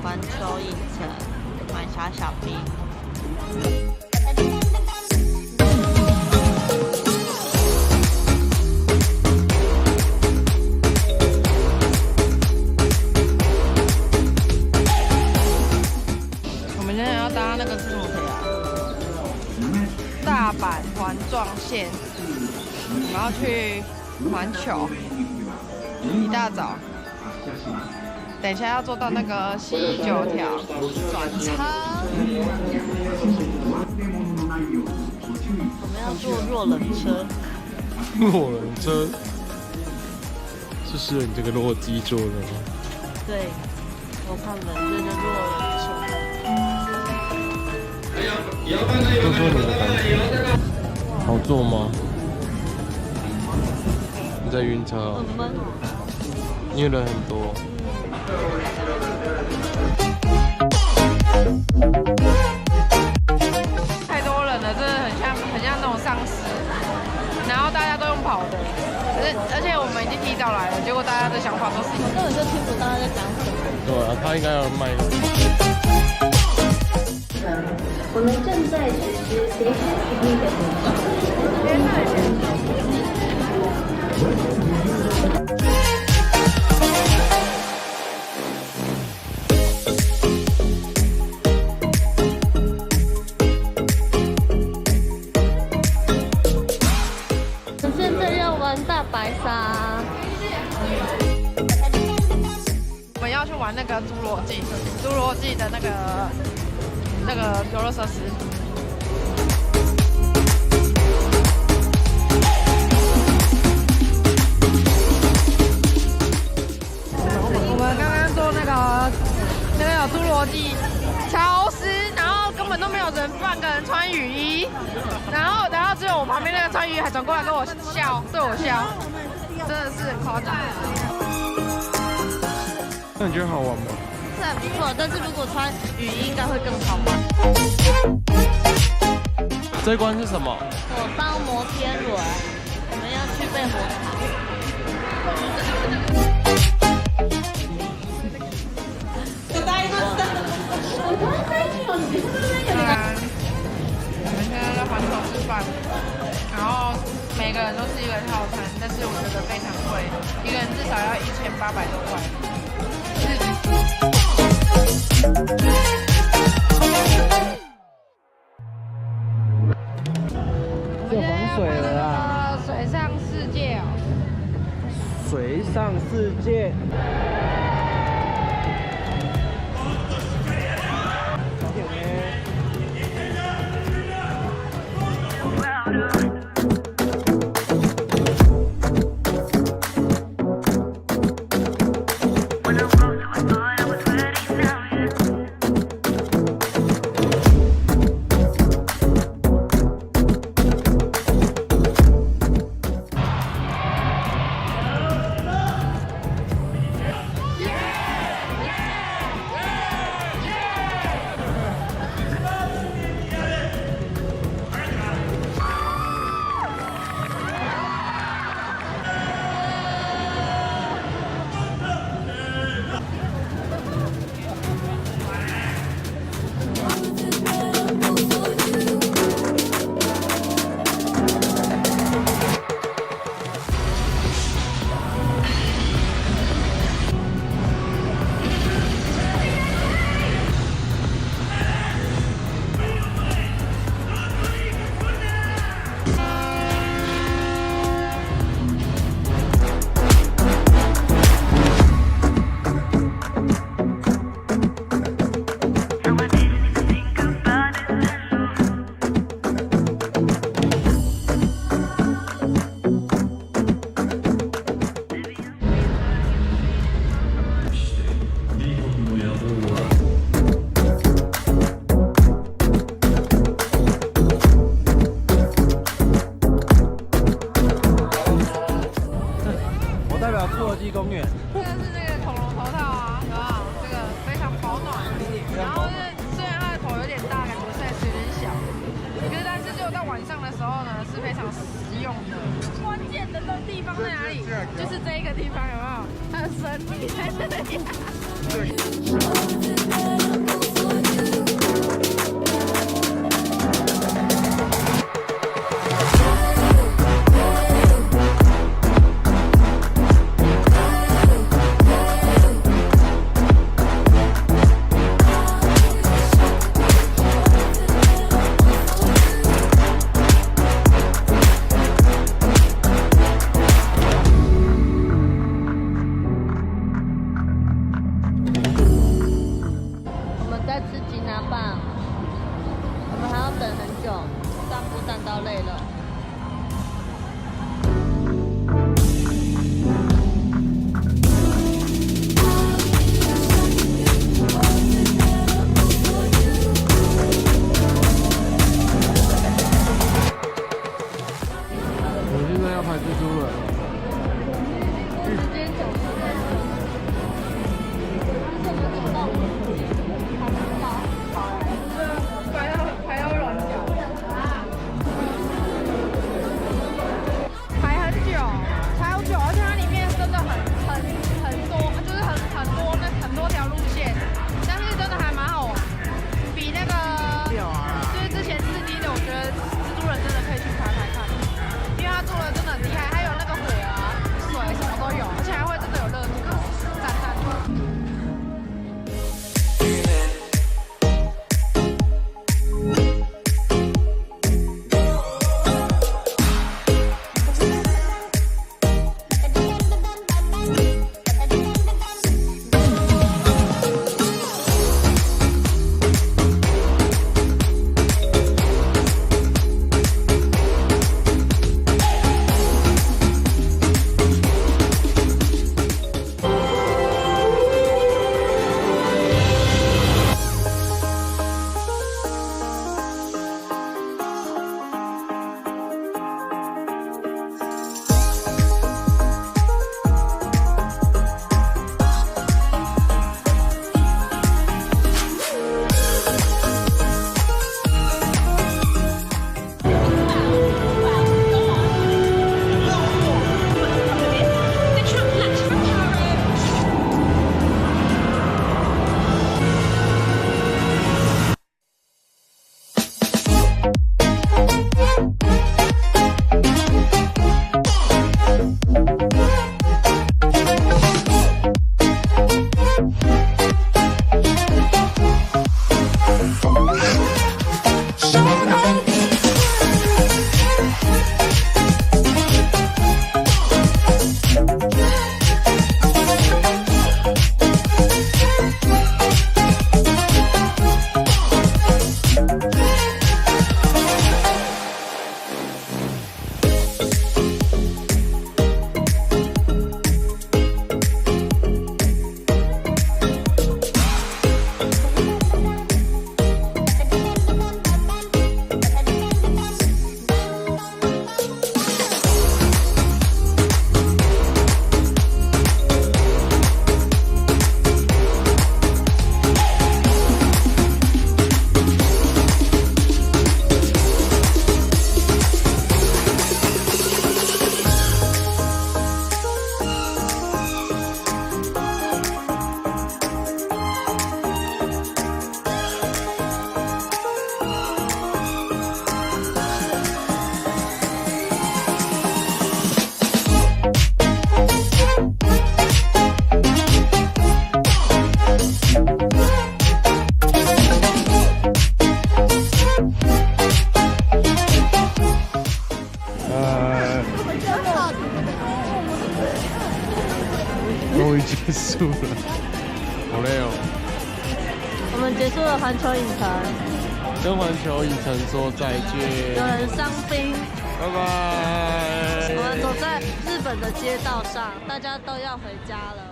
环球影城买小小兵。我们现在要搭那个是什么铁啊？大阪环状线，我们要去环球，一大早。等一下要坐到那个西9条转车，我们要坐弱冷车。弱冷车是适合你这个弱鸡坐的吗？对，我怕冷，所以就弱冷车。说说你的感觉，好坐吗？你在晕车？很闷，因为人很多。太多人了，真的很像那种丧尸，然后大家都用跑的，而且我们已经提早来了，结果大家的想法都是，我根本就听不到他在讲什么。对啊，他应该要卖。我们正在实施随身行李的补助。现在要玩大白鲨，我们要去玩那个侏罗纪的那个游乐设施。我们刚刚坐那个有侏罗纪超湿，然后根本都没有人，半个人穿雨衣，然后只有我旁边那个穿雨衣还转过来跟我笑，对我笑，真的是很夸张。那你觉得好玩吗？是很不错，但是如果穿雨衣应该会更好玩。这一关是什么？我当摩天轮，我们要去被火烤。我们现在在环球吃饭，然后每个人都是一个套餐，但是我觉得非常贵，一个人至少要1800多块。这洪水了啊！水上世界哦，水上世界。公园。这个是那个恐龙头套啊，有没有？这个非常保暖。然后是虽然它的头有点大，感觉size有点小，可是但是就到晚上的时候呢，是非常实用的。关键的地方在哪里？就是这一个地方，有没有？它的身体在这里。终于结束了，好累哦。我们结束了环球影城，跟环球影城说再见。有人伤兵，拜拜。我们走在日本的街道上，大家都要回家了。